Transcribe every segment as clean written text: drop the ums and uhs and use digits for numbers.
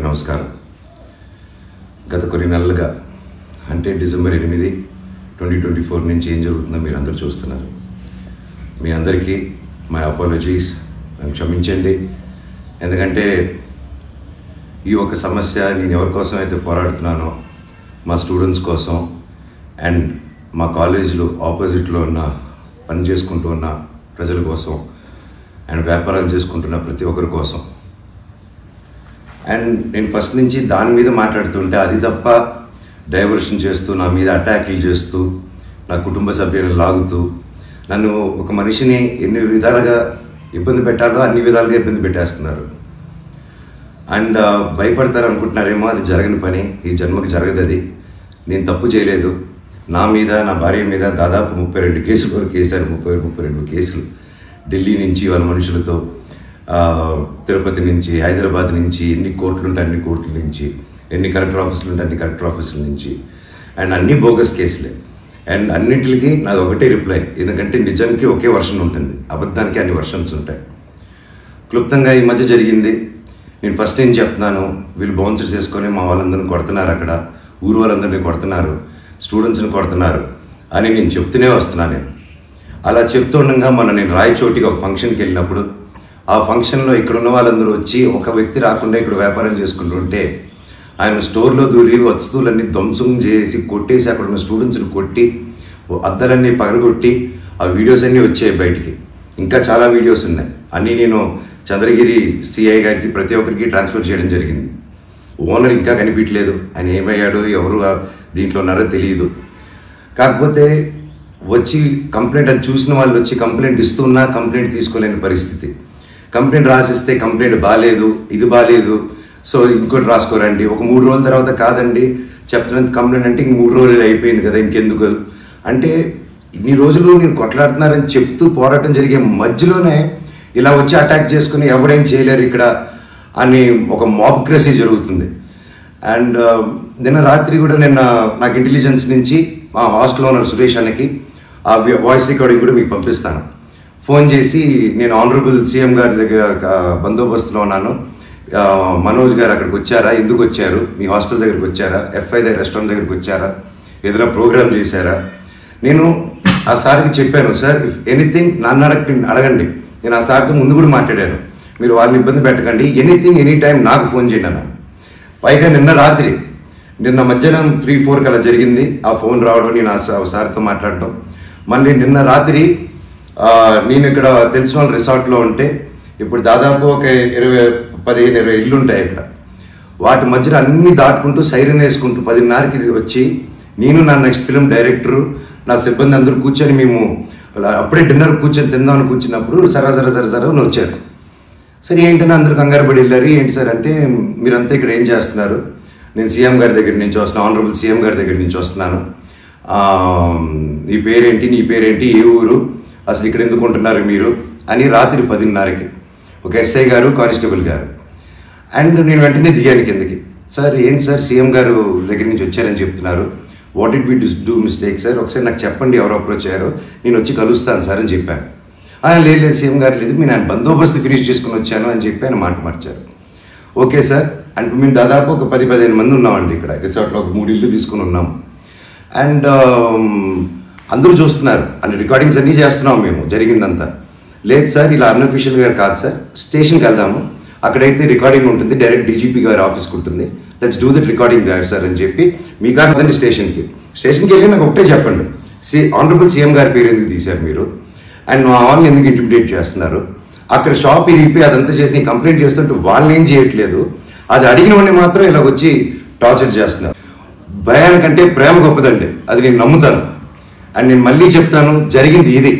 నమస్కారం. గత కొన్ని నెలలుగా అంటే డిసెంబర్ 8, 2024 నుంచి ఏం జరుగుతుందో మీరు అందరూ చూస్తున్నారు. మీ అందరికీ మై అపాలజీస్, నన్ను క్షమించండి. ఎందుకంటే ఈ ఒక సమస్య నేను ఎవరి కోసం అయితే పోరాడుతున్నానో మా స్టూడెంట్స్ కోసం అండ్ మా కాలేజీలో ఆపోజిట్లో ఉన్న పని చేసుకుంటూ ఉన్న ప్రజల కోసం అండ్ వ్యాపారాలు చేసుకుంటున్న ప్రతి ఒక్కరి కోసం. అండ్ నేను ఫస్ట్ నుంచి దాని మీద మాట్లాడుతుంటే అది తప్ప డైవర్షన్ చేస్తూ నా మీద అటాక్లు చేస్తూ నా కుటుంబ సభ్యులను లాగుతూ నన్ను ఒక మనిషిని ఎన్ని విధాలుగా ఇబ్బంది పెట్టాలో అన్ని విధాలుగా ఇబ్బంది పెట్టేస్తున్నారు. అండ్ భయపడతారు అనుకుంటున్నారేమో, అది జరగని పని, ఈ జన్మకి జరగదు. అది నేను తప్పు చేయలేదు. నా మీద, నా భార్య మీద దాదాపు 32 కేసులు వరకు వేశారు. 32 కేసులు ఢిల్లీ నుంచి వాళ్ళ మనుషులతో, తిరుపతి నుంచి, హైదరాబాద్ నుంచి, ఎన్ని కోర్టులు ఉంటే అన్ని కోర్టుల నుంచి, ఎన్ని కలెక్టర్ ఆఫీసులు ఉంటే అన్ని కలెక్టర్ ఆఫీసుల నుంచి, అండ్ అన్ని బోగస్ కేసులే. అండ్ అన్నింటికి నాది ఒకటే రిప్లై, ఎందుకంటే నిజానికి ఒకే వర్షన్ ఉంటుంది, అబద్ధానికి అన్ని వర్షన్స్ ఉంటాయి. క్లుప్తంగా ఈ మధ్య జరిగింది. నేను ఫస్ట్ ఏం చెప్తున్నాను, వీళ్ళు బౌన్సర్స్ చేసుకొని మా వాళ్ళందరినీ కొడుతున్నారు, అక్కడ ఊరు వాళ్ళందరినీ కొడుతున్నారు, స్టూడెంట్స్ని కొడుతున్నారు అని నేను చెప్తూనే వస్తున్నాను. నేను అలా చెప్తుండగా నేను రాయచోటికి ఒక ఫంక్షన్కి వెళ్ళినప్పుడు ఆ ఫంక్షన్లో ఇక్కడ ఉన్న వాళ్ళందరూ వచ్చి ఒక వ్యక్తి రాకుండా ఇక్కడ వ్యాపారం చేసుకుంటుంటే ఆయన స్టోర్లో దూరి వస్తువులన్నీ ధ్వంసం చేసి కొట్టేసి అక్కడ ఉన్న స్టూడెంట్స్ని కొట్టి అద్దాలన్నీ పగలగొట్టి ఆ వీడియోస్ అన్నీ వచ్చాయి బయటికి. ఇంకా చాలా వీడియోస్ ఉన్నాయి. అన్నీ నేను చంద్రగిరి సిఐ గారికి ప్రతి ఒక్కరికి ట్రాన్స్ఫర్ చేయడం జరిగింది. ఓనర్ ఇంకా కనిపించలేదు, ఆయన ఏమయ్యాడో ఎవరు దీంట్లో ఉన్నారో తెలియదు. కాకపోతే వచ్చి కంప్లైంట్ అది చూసిన వాళ్ళు వచ్చి కంప్లైంట్ ఇస్తున్నా కంప్లైంట్ తీసుకోలేని పరిస్థితి. కంప్లైంట్ రాసిస్తే కంప్లైంట్ బాగాలేదు, ఇది బాగాలేదు, సో ఇంకోటి రాసుకోరండి. ఒక 3 రోజుల తర్వాత కాదండి చెప్తున్నది కంప్లైంట్ అంటే ఇంక 3 రోజులు అయిపోయింది కదా ఇంకెందుకు అంటే, ఇన్ని రోజులు నేను కొట్లాడుతున్నారని చెప్తూ పోరాటం జరిగే మధ్యలోనే ఇలా వచ్చి అటాక్ చేసుకుని ఎవడేం చేయలేరు ఇక్కడ అని ఒక మాబ్క్రసీ జరుగుతుంది. అండ్ నిన్న రాత్రి కూడా నాకు ఇంటెలిజెన్స్ నుంచి మా హాస్టల్ ఓనర్ సురేష్ అన్నకి ఆ వాయిస్ రికార్డింగ్ కూడా మీకు పంపిస్తాను. ఫోన్ చేసి నేను ఆనరబుల్ సీఎం గారి దగ్గర బందోబస్తులో ఉన్నాను, మనోజ్ గారు అక్కడికి వచ్చారా, ఎందుకు వచ్చారు, మీ హాస్టల్ దగ్గరికి వచ్చారా, FI దగ్గర రెస్టారెంట్ దగ్గరికి వచ్చారా, ఏదైనా ప్రోగ్రామ్ చేశారా. నేను ఆ సార్కి చెప్పాను, సార్ ఇఫ్ ఎనీథింగ్ నన్ను అడగండి. నేను ఆ సార్తో ముందు కూడా మాట్లాడాను, మీరు వాళ్ళని ఇబ్బంది పెట్టకండి, ఎనీథింగ్ ఎనీ టైం నాకు ఫోన్ చేయండి అన్నాను. పైగా నిన్న మధ్యాహ్నం 3-4 అలా జరిగింది ఆ ఫోన్ రావడం, నేను ఆ సార్తో మాట్లాడటం. మళ్ళీ నిన్న రాత్రి నేను ఇక్కడ తెలిసిన వాళ్ళ రిసార్ట్లో ఉంటే, ఇప్పుడు దాదాపు ఒక 15-20 ఇళ్ళు ఉంటాయి ఇక్కడ. వాటి మధ్యలో అన్నీ దాటుకుంటూ సైరన్ వేసుకుంటూ 10:30కి వచ్చి నేను, నా నెక్స్ట్ ఫిల్మ్ డైరెక్టరు, నా సిబ్బంది అందరూ కూర్చొని మేము అప్పుడే డిన్నర్ కూర్చొని తిందామని కూర్చున్నప్పుడు సరా అని వచ్చారు. సరే ఏంటని అందరూ కంగారు పడి వెళ్ళారు. ఏంటి సార్ అంటే, మీరంతా ఇక్కడ ఏం చేస్తున్నారు, నేను సీఎం గారి దగ్గర నుంచి వస్తున్నాను, ఆనరబుల్ సీఎం గారి దగ్గర నుంచి వస్తున్నాను, నీ పేరేంటి, ఏ ఊరు, అసలు ఇక్కడ ఎందుకు ఉంటున్నారు మీరు అని రాత్రి 10:30కి ఒక SI గారు, కానిస్టేబుల్ గారు. అండ్ నేను వెంటనే దిగాను కిందకి. సార్ ఏంటి సార్ సీఎం గారు దగ్గర నుంచి వచ్చారని చెప్తున్నారు, what did we do mistake sir, ఒకసారి నాకు చెప్పండి ఎవరు అప్రోచ్ అయ్యారో, నేను వచ్చి కలుస్తాను సార్ అని చెప్పాను. లేదు సీఎం గారు లేదు, నేను ఆయన బందోబస్తు ఫినిష్ చేసుకుని వచ్చాను అని చెప్పి ఆయన మాట మార్చారు. ఓకే సార్ అంటే మేము దాదాపు ఒక 10-15 మంది ఉన్నామండి ఇక్కడ రిసార్ట్లో, ఒక 3 ఇళ్ళు తీసుకుని ఉన్నాము. అండ్ అందరూ చూస్తున్నారు, అన్ని రికార్డింగ్స్ అన్నీ చేస్తున్నాము మేము జరిగిందంతా. లేదు సార్ ఇలా అన్అఫీషియల్గా కాదు సార్, స్టేషన్కి వెళ్దాము, అక్కడైతే రికార్డింగ్ ఉంటుంది, డైరెక్ట్ DGP గారి ఆఫీస్కి ఉంటుంది, let's do that recording that sir అని చెప్పి మీ కాదండి స్టేషన్కి వెళ్ళి నాకు ఒకటే చెప్పండి, ఆనరబుల్ సీఎం గారి పేరు ఎందుకు తీశారు మీరు, అండ్ మా వాళ్ళని ఎందుకు ఇంటిమిడేట్ చేస్తున్నారు, అక్కడ షాప్ ఇరిపి అదంతా చేసి కంప్లైంట్ చేస్తుంటే వాళ్ళని ఏం చేయట్లేదు, అది అడిగిన వాడిని మాత్రం ఇలా వచ్చి టార్చర్ చేస్తున్నారు. భయానికంటే ప్రేమ గొప్పదండి, అది నేను నమ్ముతాను. అండ్ నేను మళ్ళీ చెప్తాను, జరిగింది ఇది.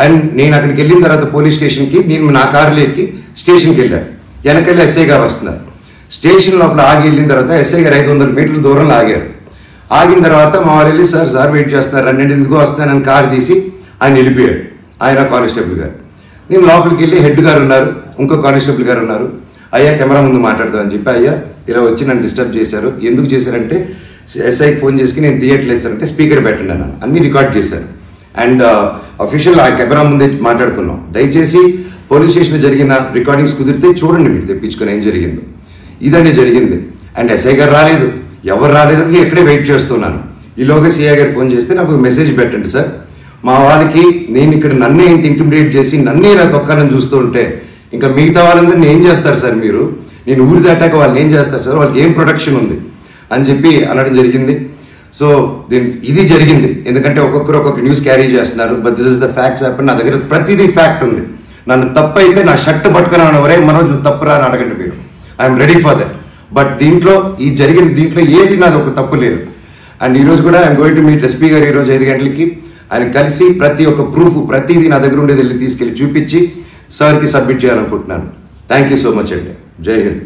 అండ్ నేను అక్కడికి వెళ్ళిన తర్వాత పోలీస్ స్టేషన్కి నేను నా కారులో ఎక్కి స్టేషన్కి వెళ్ళాను. వెనకెళ్ళి SI గారు వస్తున్నారు. స్టేషన్ లోపల ఆగి వెళ్ళిన తర్వాత SI గారు 500 మీటర్ల దూరంలో ఆగారు. ఆగిన తర్వాత మా వారు వెళ్ళి సార్ వెయిట్ చేస్తున్నారు, 2 ఎందుకో వస్తానని కారు తీసి ఆయన వెళ్ళిపోయాడు, ఆయన కానిస్టేబుల్ గారు. నేను లోపలికి వెళ్ళి హెడ్ గారు ఉన్నారు, ఇంకో కానిస్టేబుల్ గారు ఉన్నారు. అయ్యా కెమెరా ముందు మాట్లాడదామని చెప్పి, అయ్యా ఇలా వచ్చి నన్ను డిస్టర్బ్ చేశారు, ఎందుకు చేశారంటే SIకి ఫోన్ చేసి నేను తీయట్లేదు సార్ అంటే స్పీకర్ పెట్టండి అన్నాను, అన్నీ రికార్డ్ చేశారు. అండ్ అఫీషియల్ ఆ కెమెరా ముందే మాట్లాడుకున్నాం. దయచేసి పోలీస్ స్టేషన్లో జరిగిన రికార్డింగ్స్ కుదిరితే చూడండి, మీరు తెప్పించుకొని ఏం జరిగిందో. ఇదండి జరిగింది. అండ్ ఎస్ఐ గారు రాలేదు, ఎవరు రాలేదు, నేను ఇక్కడే వెయిట్ చేస్తున్నాను. ఈలోగా సిఐ గారు ఫోన్ చేస్తే నాకు మెసేజ్ పెట్టండి సార్, మా వాళ్ళకి నేను ఇక్కడ నన్నే ఇంత ఇంటిమిడేట్ చేసి నన్నే ఇలా తొక్కాలని చూస్తూ ఉంటే ఇంకా మిగతా వాళ్ళందరినీ ఏం చేస్తారు సార్ మీరు, నేను ఊరి దాటాక వాళ్ళని ఏం చేస్తారు సార్, వాళ్ళకి ఏం ప్రొటెక్షన్ ఉంది అని చెప్పి అనడం జరిగింది. సో ఇది జరిగింది. ఎందుకంటే ఒక్కొక్కరు ఒక్కొక్క న్యూస్ క్యారీ చేస్తున్నారు. But this is the facts happen. నా దగ్గర ప్రతిదీ ఫ్యాక్ట్ ఉంది. నన్ను తప్పు అయితే నా షర్ట్ పట్టుకుని ఎవరే మనోజ్ నువ్వు తప్పు రా అని అడగండి మీరు, I'm ready for that. But దీంట్లో ఈ జరిగిన దీంట్లో ఏది నాది ఒక తప్పు లేదు. అండ్ ఈరోజు కూడా I'm going to meet SP గారు ఈరోజు 5 గంటలకి. ఆయన కలిసి ప్రతి ఒక్క ప్రూఫ్ ప్రతిదీ నా దగ్గర ఉండేది వెళ్ళి తీసుకెళ్ళి చూపించి సార్కి సబ్మిట్ చేయాలనుకుంటున్నాను. థ్యాంక్ యూ సో మచ్ అండి. జై హింద్.